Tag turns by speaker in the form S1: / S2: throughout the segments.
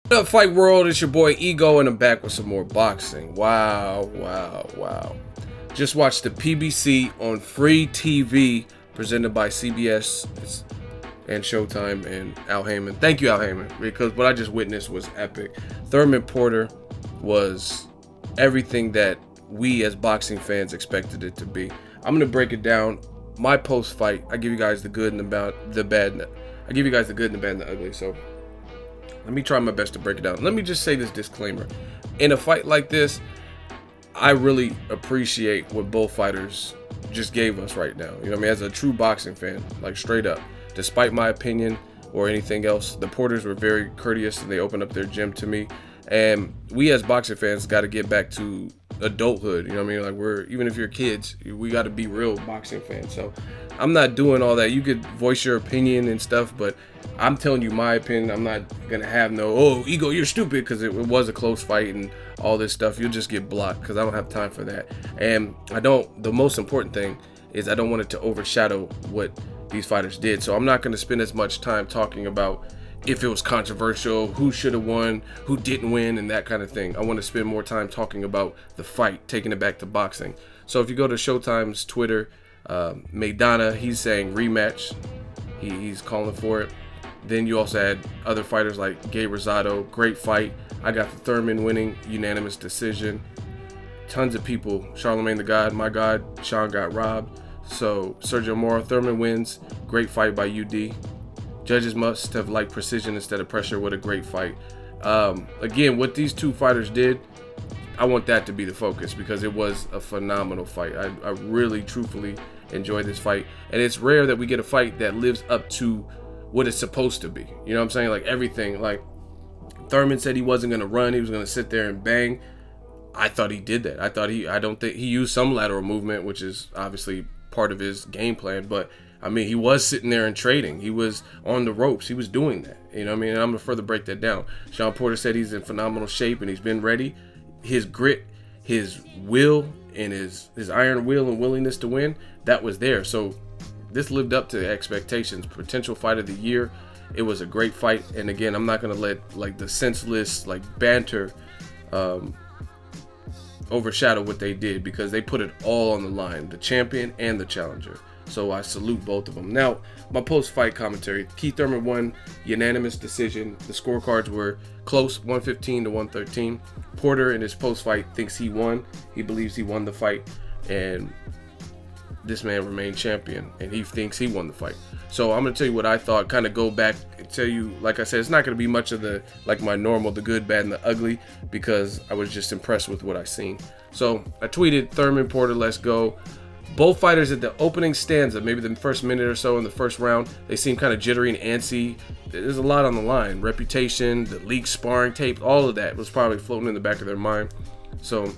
S1: What up, Fight World? It's your boy Ego, and I'm back with some more boxing. Wow. Just watched the PBC on free TV presented by CBS and Showtime and Al Heyman. Thank you, Al Heyman, because what I just witnessed was epic. Thurman Porter was everything that we as boxing fans expected it to be. I'm going to break it down. My post-fight, I give you guys the good and the bad. I give you guys the good and the bad and the ugly. So let me try my best to break it down. Let me just say this disclaimer. In a fight like this, I really appreciate what both fighters just gave us right now. You know what I mean? As a true boxing fan, like straight up, despite my opinion or anything else, the Porters were very courteous and they opened up their gym to me. And we as boxing fans got to get back to adulthood. You know what I mean? Like, even if you're kids, we got to be real boxing fans. So I'm not doing all that. You could voice your opinion and stuff, but I'm telling you my opinion. I'm not gonna have no Ego, you're stupid, because it was a close fight and all this stuff. You'll just get blocked because I don't have time for that. And the most important thing is I don't want it to overshadow what these fighters did. So I'm not going to spend as much time talking about if it was controversial, who should have won, who didn't win, and that kind of thing. I want to spend more time talking about the fight, taking it back to boxing. So if you go to Showtime's Twitter, Maidana, he's saying rematch. He's calling for it. Then you also had other fighters like Gabe Rosado, great fight. I got the Thurman winning, unanimous decision. Tons of people, Charlemagne the God, my God, Shawn got robbed. So Sergio Mora, Thurman wins, great fight by UD. Judges must have liked precision instead of pressure. What a great fight. Again, what these two fighters did, I want that to be the focus because it was a phenomenal fight. I really, truthfully enjoyed this fight. And it's rare that we get a fight that lives up to what it's supposed to be. You know what I'm saying? Like everything. Like Thurman said he wasn't going to run. He was going to sit there and bang. I thought he did that. I don't think he used some lateral movement, which is obviously part of his game plan. But I mean, he was sitting there and trading. He was on the ropes. He was doing that. You know what I mean? And I'm going to further break that down. Shawn Porter said he's in phenomenal shape and he's been ready. His grit, his will, and his iron will and willingness to win, that was there. So this lived up to expectations. Potential fight of the year. It was a great fight. And again, I'm not going to let like the senseless like banter overshadow what they did because they put it all on the line, the champion and the challenger. So I salute both of them. Now, my post-fight commentary. Keith Thurman won unanimous decision. The scorecards were close, 115 to 113. Porter in his post-fight thinks he won. He believes he won the fight. And this man remained champion. And he thinks he won the fight. So I'm going to tell you what I thought. Kind of go back and tell you, like I said, it's not going to be much of the, like my normal, the good, bad, and the ugly. Because I was just impressed with what I seen. So I tweeted, Thurman, Porter, let's go. Both fighters at the opening stanza, maybe the first minute or so in the first round, they seem kind of jittery and antsy. There's a lot on the line. Reputation, the leaked sparring tape, all of that was probably floating in the back of their mind. So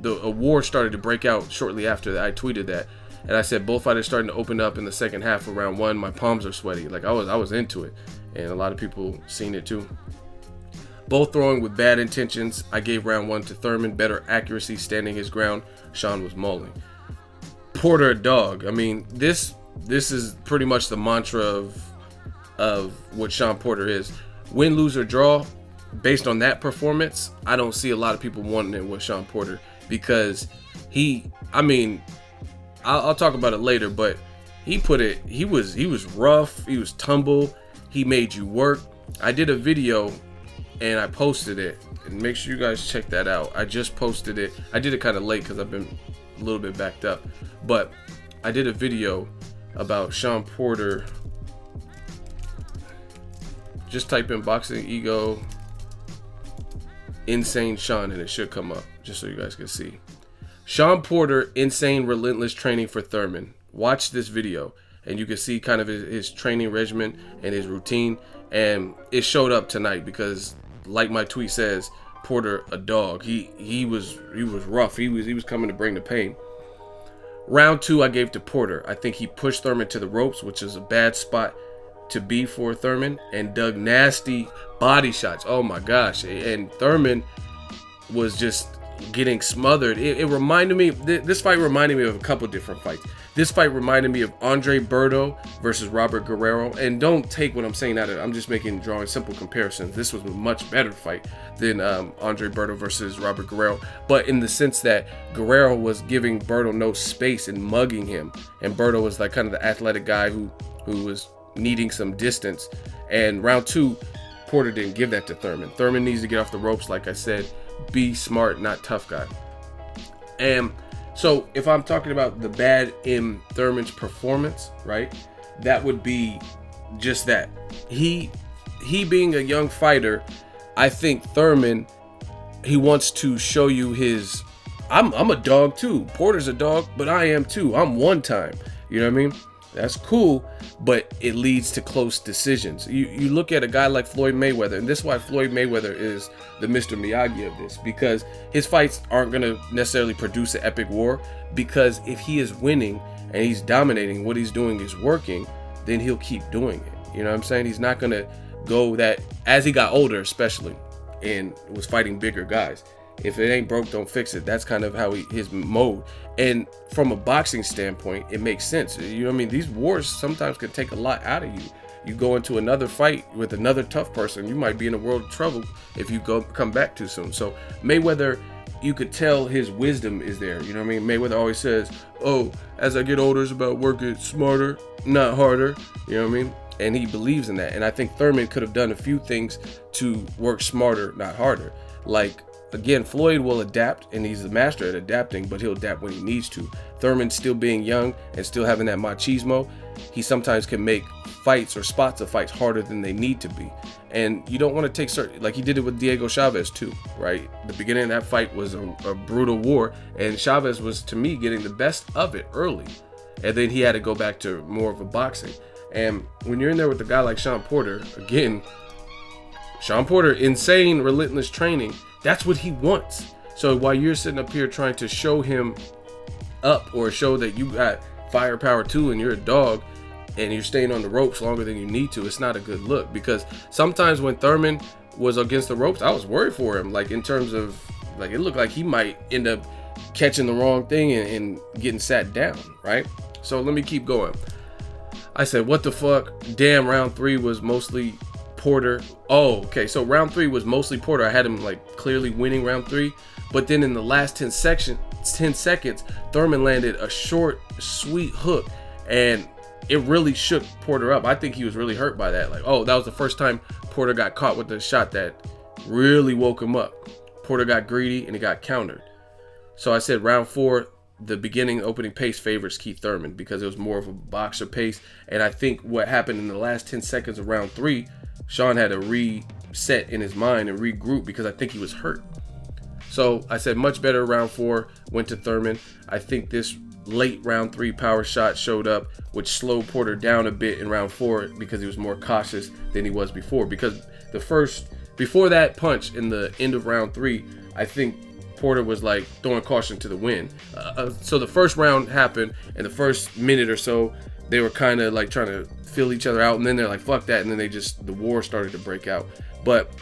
S1: a war started to break out shortly after that. I tweeted that. And I said both fighters starting to open up in the second half of round one. My palms are sweaty. Like I was into it. And a lot of people seen it too. Both throwing with bad intentions. I gave round one to Thurman. Better accuracy, standing his ground. Shawn was mauling. Porter a dog. I mean, this is pretty much the mantra of what Shawn Porter is. Win, lose, or draw, based on that performance, I don't see a lot of people wanting it with Shawn Porter because I'll talk about it later, but he was rough, he was tumble, he made you work. I did a video and I posted it, and make sure you guys check that out. I just posted it. I did it kind of late because I've been a little bit backed up, but I did a video about Shawn Porter. Just type in boxing ego insane Shawn and it should come up, just so you guys can see. Shawn Porter, insane relentless training for Thurman. Watch this video and you can see kind of his training regimen and his routine, and it showed up tonight because, like my tweet says, Porter a dog. He was rough. He was coming to bring the pain. Round two I gave to Porter. I think he pushed Thurman to the ropes, which is a bad spot to be for Thurman, and dug nasty body shots. Oh my gosh. And Thurman was just getting smothered. It reminded me, this fight reminded me of a couple different fights. This fight reminded me of Andre Berto versus Robert Guerrero. And don't take what I'm saying out of it. I'm just drawing simple comparisons. This was a much better fight than Andre Berto versus Robert Guerrero. But in the sense that Guerrero was giving Berto no space and mugging him. And Berto was like kind of the athletic guy who was needing some distance. And round 2, Porter didn't give that to Thurman. Thurman needs to get off the ropes, like I said. Be smart, not tough guy. And so if I'm talking about the bad in Thurman's performance, right, that would be just that. He being a young fighter, I think Thurman, he wants to show you his, I'm a dog too. Porter's a dog, but I am too. I'm one time. You know what I mean? That's cool, but it leads to close decisions. You look at a guy like Floyd Mayweather, and this is why Floyd Mayweather is the Mr. Miyagi of this, because his fights aren't going to necessarily produce an epic war, because if he is winning and he's dominating, what he's doing is working, then he'll keep doing it. You know what I'm saying? He's not going to go that, as he got older especially, and was fighting bigger guys. If it ain't broke, don't fix it. That's kind of how his mode. And from a boxing standpoint, it makes sense. You know what I mean? These wars sometimes can take a lot out of you. You go into another fight with another tough person, you might be in a world of trouble if you come back too soon. So Mayweather, you could tell his wisdom is there. You know what I mean? Mayweather always says, oh, as I get older, it's about working smarter, not harder. You know what I mean? And he believes in that. And I think Thurman could have done a few things to work smarter, not harder. Like, again, Floyd will adapt, and he's the master at adapting, but he'll adapt when he needs to. Thurman, still being young and still having that machismo, he sometimes can make fights or spots of fights harder than they need to be. And you don't want to take certain, like he did it with Diego Chavez too, right? The beginning of that fight was a brutal war, and Chavez was, to me, getting the best of it early. And then he had to go back to more of a boxing. And when you're in there with a guy like Shawn Porter, again, Shawn Porter, insane, relentless training, that's what he wants. So while you're sitting up here trying to show him up or show that you got firepower too and you're a dog and you're staying on the ropes longer than you need to, it's not a good look. Because sometimes when Thurman was against the ropes, I was worried for him. Like in terms of, like it looked like he might end up catching the wrong thing and getting sat down, right? So let me keep going. I said, what the fuck? Damn, round 3 was mostly Porter. Oh, okay. So round 3 was mostly Porter. I had him like clearly winning round 3, but then in the last 10 seconds, Thurman landed a short, sweet hook, and it really shook Porter up. I think he was really hurt by that. Like, oh, that was the first time Porter got caught with a shot that really woke him up. Porter got greedy and he got countered. So I said round 4, the beginning opening pace favors Keith Thurman because it was more of a boxer pace. And I think what happened in the last 10 seconds of round 3, Shawn had to reset in his mind and regroup because I think he was hurt. So I said much better round 4, went to Thurman. I think this late round 3 power shot showed up, which slowed Porter down a bit in round 4 because he was more cautious than he was before. Because before that punch in the end of round 3, I think Porter was like throwing caution to the wind. So the first round happened, and the first minute or so, they were kind of like trying to feel each other out, and then they're like, fuck that, and then the war started to break out. But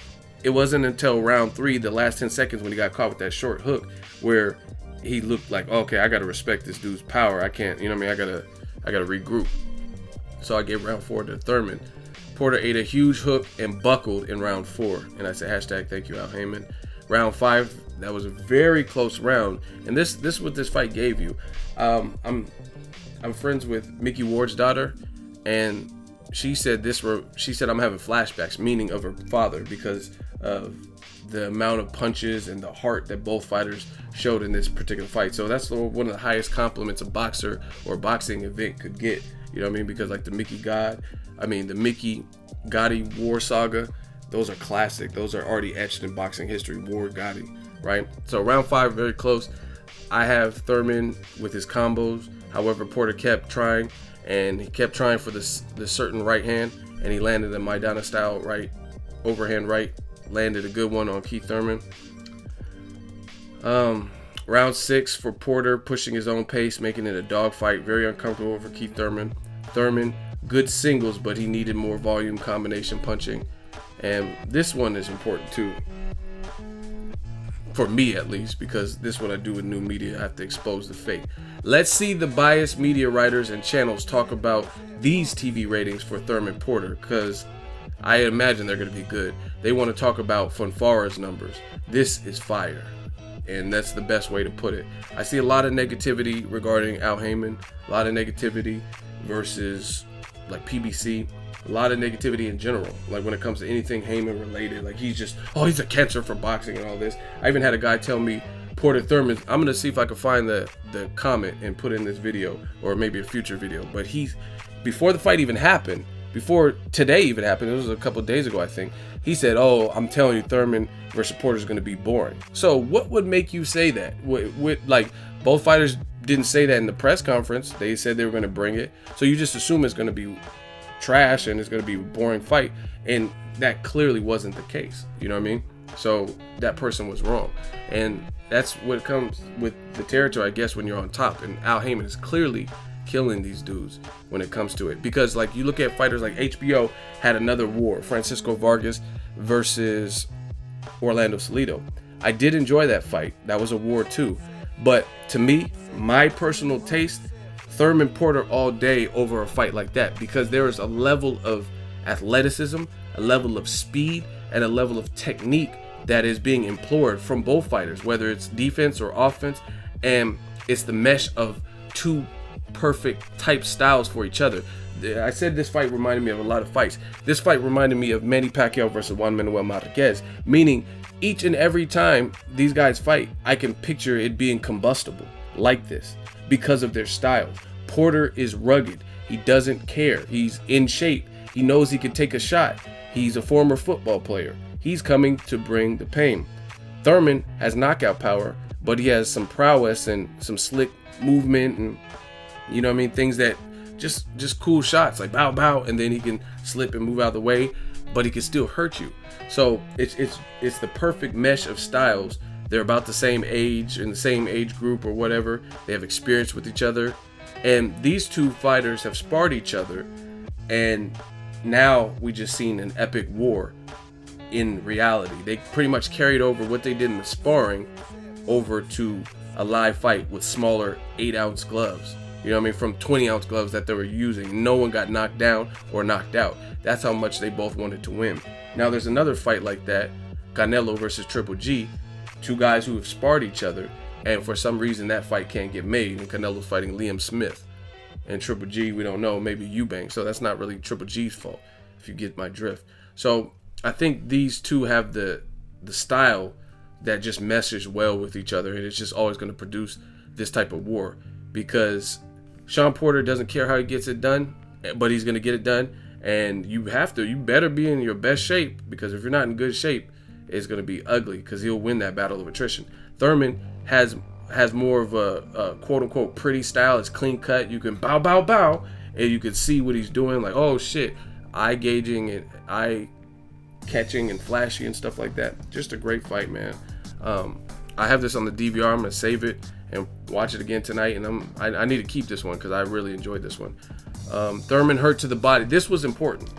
S1: it wasn't until round 3, the last 10 seconds, when he got caught with that short hook, where he looked like, okay, I gotta respect this dude's power. I can't, you know what I mean? I gotta regroup. So I gave round 4 to Thurman. Porter ate a huge hook and buckled in round 4, and I said hashtag thank you, Al Heyman. Round 5, that was a very close round, and this is what this fight gave you. I'm friends with Mickey Ward's daughter, and she said I'm having flashbacks, meaning of her father, because of the amount of punches and the heart that both fighters showed in this particular fight. So that's one of the highest compliments a boxer or boxing event could get. You know what I mean? Because like the Mickey Gotti War saga, those are classic. Those are already etched in boxing history. Ward Gotti, right? So round 5, very close. I have Thurman with his combos. However, Porter kept trying, and he kept trying for this certain right hand, and he landed a Maidana style right, overhand right, landed a good one on Keith Thurman. Round 6 for Porter, pushing his own pace, making it a dogfight, very uncomfortable for Keith Thurman. Thurman, good singles, but he needed more volume combination punching. And this one is important too. for me at least, because this is what I do with new media. I have to expose the fake. Let's see the biased media writers and channels talk about these TV ratings for Thurman Porter, because I imagine they're going to be good. They want to talk about Fonfara's numbers. This is fire, and that's the best way to put it. I see a lot of negativity regarding Al Heyman, a lot of negativity versus like PBC, a lot of negativity in general, like when it comes to anything Heyman related. Like he's a cancer for boxing and all this. I even had a guy tell me Porter Thurman, I'm gonna see if I can find the comment and put in this video, or maybe a future video. But before the fight even happened, before today even happened, it was a couple of days ago I think, he said, oh, I'm telling you, Thurman versus Porter is going to be boring. So what would make you say that? Like, both fighters didn't say that in the press conference. They said they were going to bring it. So you just assume it's going to be trash and it's going to be a boring fight. And that clearly wasn't the case. You know what I mean? So that person was wrong. And that's what comes with the territory, I guess, when you're on top. And Al Heyman is clearly killing these dudes when it comes to it, because like you look at fighters like HBO had another war, Francisco Vargas versus Orlando Salido. I did enjoy that fight. That was a war too, but to me, my personal taste, Thurman Porter all day over a fight like that, because there is a level of athleticism, a level of speed, and a level of technique that is being implored from both fighters, whether it's defense or offense, and it's the mesh of two perfect type styles for each other. I said this fight reminded me of a lot of fights. This fight reminded me of Manny Pacquiao versus Juan Manuel Marquez, meaning each and every time these guys fight, I can picture it being combustible like this because of their styles. Porter is rugged. He doesn't care. He's in shape. He knows he can take a shot. He's a former football player. He's coming to bring the pain. Thurman has knockout power, but he has some prowess and some slick movement, and you know what I mean, things that just cool shots like bow bow, and then he can slip and move out of the way, but he can still hurt you. So it's the perfect mesh of styles. They're about the same age, in the same age group or whatever. They have experience with each other, and these two fighters have sparred each other, and now we just seen an epic war in reality. They pretty much carried over what they did in the sparring over to a live fight with smaller 8-ounce gloves. You know what I mean? From 20-ounce gloves that they were using. No one got knocked down or knocked out. That's how much they both wanted to win. Now there's another fight like that, Canelo versus Triple G, two guys who have sparred each other, and for some reason that fight can't get made, and Canelo's fighting Liam Smith. And Triple G, we don't know, maybe Eubank. So that's not really Triple G's fault, if you get my drift. So I think these two have the style that just meshes well with each other, and it's just always going to produce this type of war, because Shawn Porter doesn't care how he gets it done, but he's going to get it done. And you better be in your best shape, because if you're not in good shape, it's going to be ugly, because he'll win that battle of attrition. Thurman has more of a quote unquote pretty style. It's clean cut. You can bow, bow, bow, and you can see what he's doing. Like, oh shit, eye gauging and eye catching and flashy and stuff like that. Just a great fight, man. I have this on the DVR. I'm going to save it and watch it again tonight, and I need to keep this one because I really enjoyed this one. Thurman hurt to the body. This was important.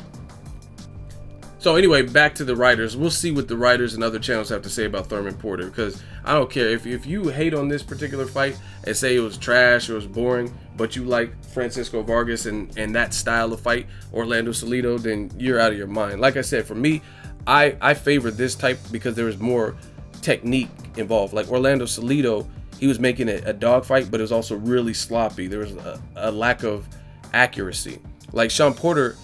S1: So anyway, back to the writers. We'll see what the writers and other channels have to say about Thurman Porter, because I don't care if you hate on this particular fight and say it was trash or it was boring, but you like Francisco Vargas and that style of fight, Orlando Salido, then you're out of your mind. Like I said, for me, I favor this type because there was more technique involved. Like Orlando Salido, he was making it a dog fight, but it was also really sloppy. There was a lack of accuracy. Like Shawn Porter,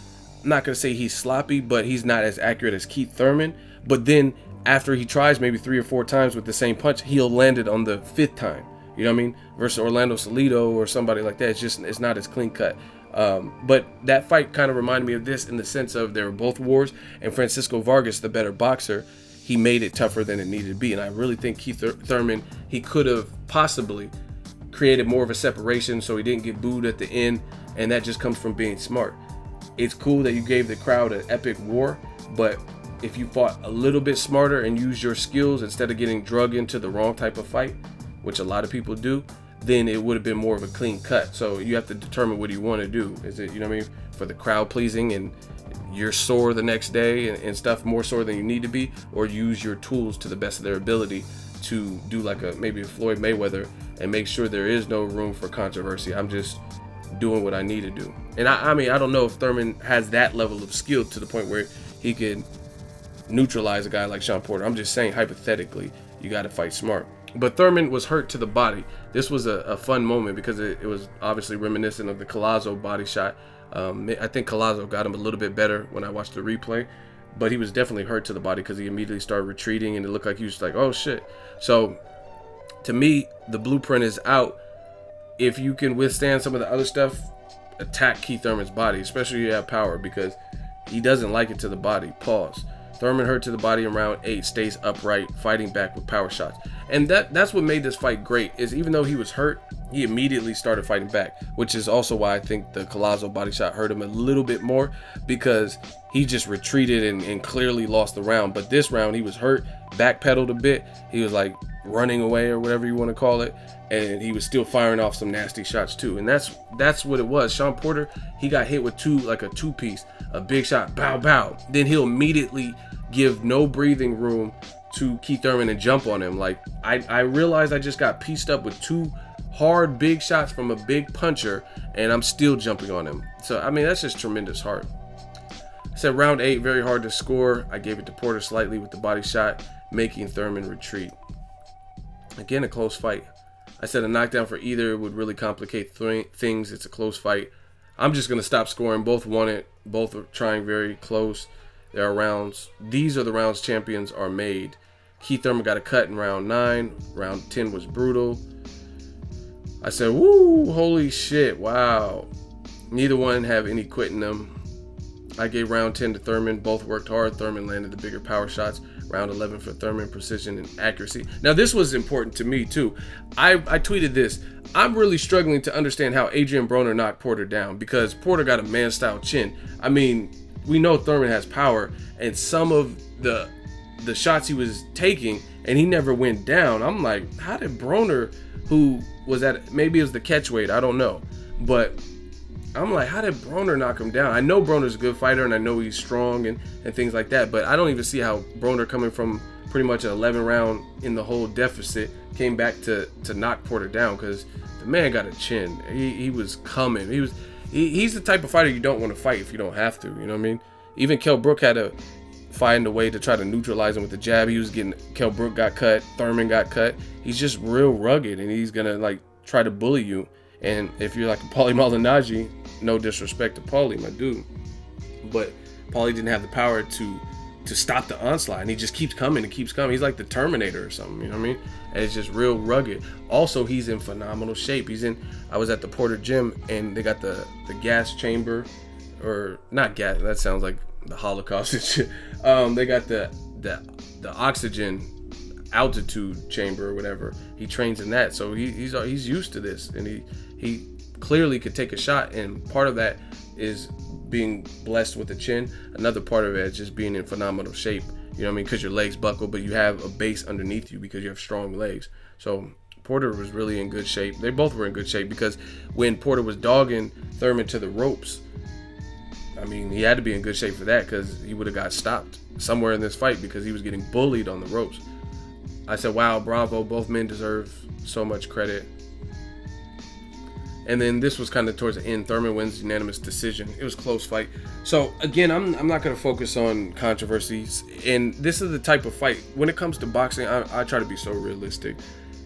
S1: I'm not going to say he's sloppy, but he's not as accurate as Keith Thurman. But then after he tries maybe 3 or 4 times with the same punch, he'll land it on the 5th time. You know what I mean? Versus Orlando Salido or somebody like that, it's not as clean cut. But that fight kind of reminded me of this in the sense of they were both wars, and Francisco Vargas, the better boxer, he made it tougher than it needed to be. And I really think Keith Thurman, he could have possibly created more of a separation so he didn't get booed at the end, and that just comes from being smart. It's cool that you gave the crowd an epic war, but if you fought a little bit smarter and used your skills instead of getting drug into the wrong type of fight, which a lot of people do, then it would have been more of a clean cut. So you have to determine what you want to do. Is it, you know what I mean, for the crowd pleasing and you're sore the next day and stuff, more sore than you need to be, or use your tools to the best of their ability to do like maybe a Floyd Mayweather and make sure there is no room for controversy. I'm just doing what I need to do. And I mean, I don't know if Thurman has that level of skill to the point where he can neutralize a guy like Shawn Porter. I'm just saying, hypothetically, you got to fight smart. But Thurman was hurt to the body. This was a fun moment because it was obviously reminiscent of the Collazo body shot. I think Collazo got him a little bit better when I watched the replay, but he was definitely hurt to the body because he immediately started retreating and it looked like he was like, oh shit. So to me, the blueprint is out. If you can withstand some of the other stuff, attack Keith Thurman's body, especially if you have power, because he doesn't like it to the body. Pause. Thurman hurt to the body in round 8, stays upright, fighting back with power shots. And that's what made this fight great, is even though he was hurt, he immediately started fighting back, which is also why I think the Collazo body shot hurt him a little bit more, because he just retreated and clearly lost the round. But this round, he was hurt, backpedaled a bit. He was like running away or whatever you want to call it. And he was still firing off some nasty shots too. And that's what it was. Shawn Porter, he got hit with like a two-piece, a big shot, bow, bow. Then he'll immediately give no breathing room to Keith Thurman and jump on him. Like, I realized I just got pieced up with 2 hard, big shots from a big puncher, and I'm still jumping on him. So, I mean, that's just tremendous heart. I said round 8, very hard to score. I gave it to Porter slightly with the body shot, making Thurman retreat. Again, a close fight. I said a knockdown for either would really complicate things. It's a close fight. I'm just going to stop scoring. Both won it. Both are trying very close. There are rounds. These are the rounds champions are made. Keith Thurman got a cut in round 9. Round 10 was brutal. I said, woo, holy shit, wow. Neither one have any quit in them. I gave round 10 to Thurman. Both worked hard. Thurman landed the bigger power shots. Round 11 for Thurman, precision and accuracy. Now, this was important to me, too. I tweeted this. I'm really struggling to understand how Adrian Broner knocked Porter down, because Porter got a man-style chin. I mean, we know Thurman has power, and some of the shots he was taking, and he never went down. I'm like, how did Broner, who was at, maybe it was the catch weight, I don't know, but I'm like, how did Broner knock him down? I know Broner's a good fighter, and I know he's strong and things like that, but I don't even see how Broner, coming from pretty much an 11 round in the whole deficit, came back to knock Porter down, because the man got a chin. He was coming. He's the type of fighter you don't want to fight if you don't have to, you know what I mean? Even Kell Brook had to find a way to try to neutralize him with the jab. Kell Brook got cut, Thurman got cut. He's just real rugged, and he's gonna like try to bully you. And if you're like a Paulie Malignaggi, no disrespect to Paulie, my dude, but Paulie didn't have the power to stop the onslaught, and he just keeps coming and keeps coming. He's like the Terminator or something, you know what I mean? And it's just real rugged. Also, he's in phenomenal shape. I was at the Porter gym, and they got the gas chamber, or not gas, that sounds like the Holocaust and shit. They got the oxygen altitude chamber or whatever. He trains in that, so he's used to this, and he clearly could take a shot, and part of that is being blessed with a chin. Another part of it is just being in phenomenal shape, you know what I mean, because your legs buckle, but you have a base underneath you because you have strong legs. So Porter was really in good shape. They both were in good shape, because when Porter was dogging Thurman to the ropes, I mean, he had to be in good shape for that, because he would have got stopped somewhere in this fight because he was getting bullied on the ropes. I said, wow, bravo, both men deserve so much credit. And then this was kind of towards the end. Thurman wins unanimous decision. It was a close fight. So again, I'm not going to focus on controversies. And this is the type of fight, when it comes to boxing, I try to be so realistic.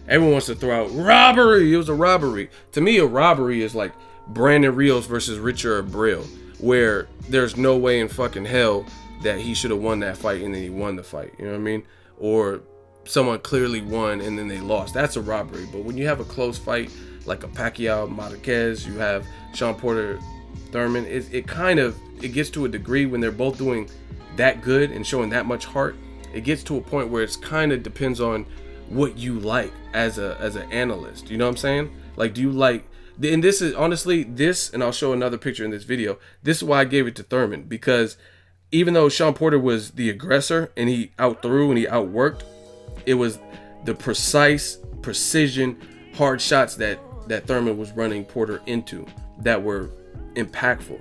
S1: Everyone wants to throw out robbery. It was a robbery. To me, a robbery is like Brandon Rios versus Richard Abril, where there's no way in fucking hell that he should have won that fight and then he won the fight. You know what I mean? Or someone clearly won and then they lost. That's a robbery. But when you have a close fight, like a Pacquiao Marquez, you have Shawn Porter Thurman, it gets to a degree when they're both doing that good and showing that much heart. It gets to a point where it's kind of depends on what you like as an analyst. You know what I'm saying? Like, do you like, and this is honestly this, and I'll show another picture in this video. This is why I gave it to Thurman, because even though Shawn Porter was the aggressor and he outthrew and he outworked, it was the precision, hard shots that Thurman was running Porter into that were impactful.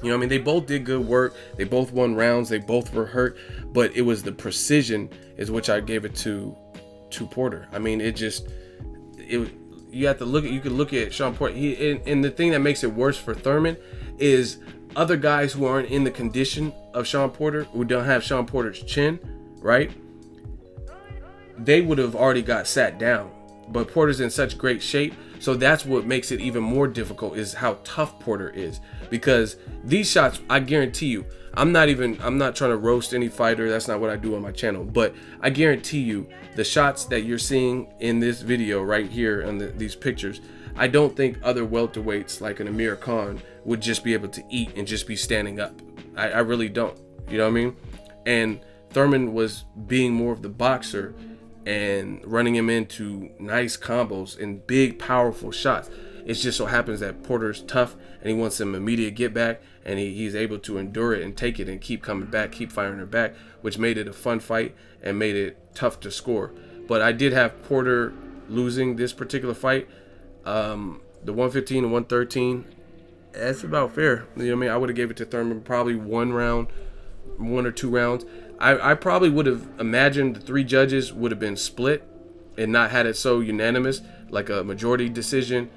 S1: You know what I mean? They both did good work. They both won rounds. They both were hurt. But it was the precision is which I gave it to to Porter. I mean, you have to look at, you can look at Shawn Porter. And the thing that makes it worse for Thurman is other guys who aren't in the condition of Shawn Porter, who don't have Shawn Porter's chin, right? They would have already got sat down. But Porter's in such great shape, so that's what makes it even more difficult, is how tough Porter is. Because these shots, I guarantee you, I'm not trying to roast any fighter. That's not what I do on my channel. But I guarantee you, the shots that you're seeing in this video right here on these pictures, I don't think other welterweights like an Amir Khan would just be able to eat and just be standing up. I really don't. You know what I mean? And Thurman was being more of the boxer and running him into nice combos and big, powerful shots. It just so happens that Porter's tough and he wants some immediate get back, and he's able to endure it and take it and keep coming back, keep firing her back, which made it a fun fight and made it tough to score. But I did have Porter losing this particular fight. The 115 and 113, that's about fair. You know what I mean? I would have gave it to Thurman probably one or two rounds. I probably would have imagined the 3 judges would have been split and not had it so unanimous, like a majority decision,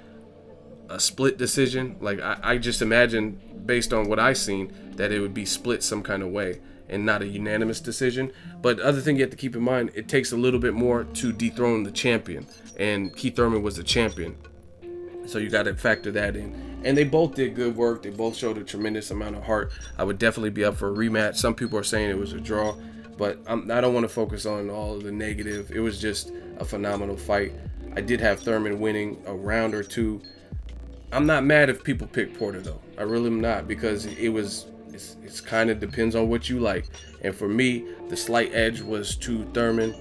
S1: a split decision. Like I just imagine, based on what I seen, that it would be split some kind of way and not a unanimous decision. But the other thing you have to keep in mind, it takes a little bit more to dethrone the champion, and Keith Thurman was the champion, so you got to factor that in. And they both did good work. They both showed a tremendous amount of heart. I would definitely be up for a rematch. Some people are saying it was a draw, but I don't want to focus on all of the negative. It was just a phenomenal fight. I did have Thurman winning a round or two. I'm not mad if people pick Porter though. I really am not, because it's kind of depends on what you like. And for me, the slight edge was to Thurman.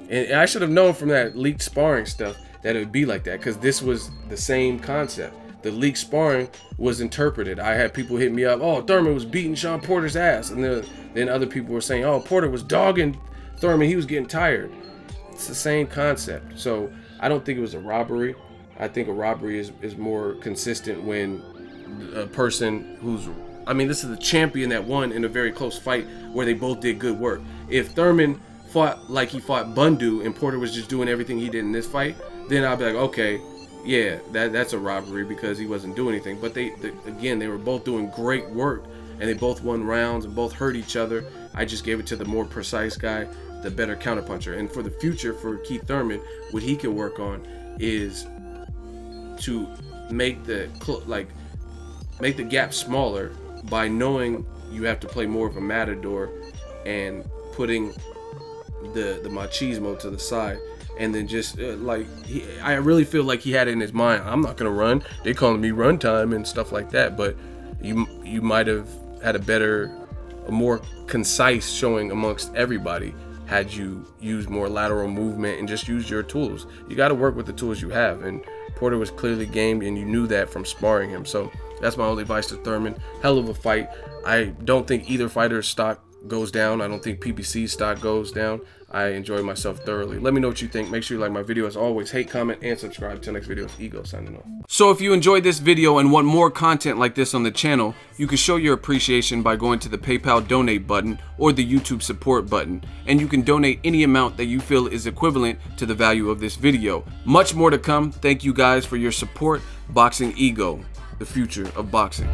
S1: And I should have known from that leaked sparring stuff that it would be like that, because this was the same concept. The leaked sparring was interpreted. I had people hit me up, oh, Thurman was beating Shawn Porter's ass. And then other people were saying, oh, Porter was dogging Thurman, he was getting tired. It's the same concept. So I don't think it was a robbery. I think a robbery is more consistent when a person who's, I mean, this is the champion that won in a very close fight where they both did good work. If Thurman fought like he fought Bundu and Porter was just doing everything he did in this fight, then I'll be like, okay, yeah, that's a robbery because he wasn't doing anything. But again, they were both doing great work, and they both won rounds and both hurt each other. I just gave it to the more precise guy, the better counterpuncher. And for the future, for Keith Thurman, what he can work on is to make the gap smaller by knowing you have to play more of a matador and putting the machismo to the side. And then just I really feel like he had it in his mind, I'm not gonna run. They calling me run time and stuff like that. But you might have had a more concise showing amongst everybody had you used more lateral movement and just used your tools. You got to work with the tools you have, and Porter was clearly gamed, and you knew that from sparring him. So that's my only advice to Thurman. Hell of a fight. I don't think either fighter's stock goes down. I don't think PBC's stock goes down. I enjoyed myself thoroughly. Let me know what you think. Make sure you like my video. As always, hate, comment, and subscribe. Till next video, it's Ego signing off. So if you enjoyed this video and want more content like this on the channel, you can show your appreciation by going to the PayPal donate button or the YouTube support button, and you can donate any amount that you feel is equivalent to the value of this video. Much more to come. Thank you guys for your support. Boxing Ego, the future of boxing.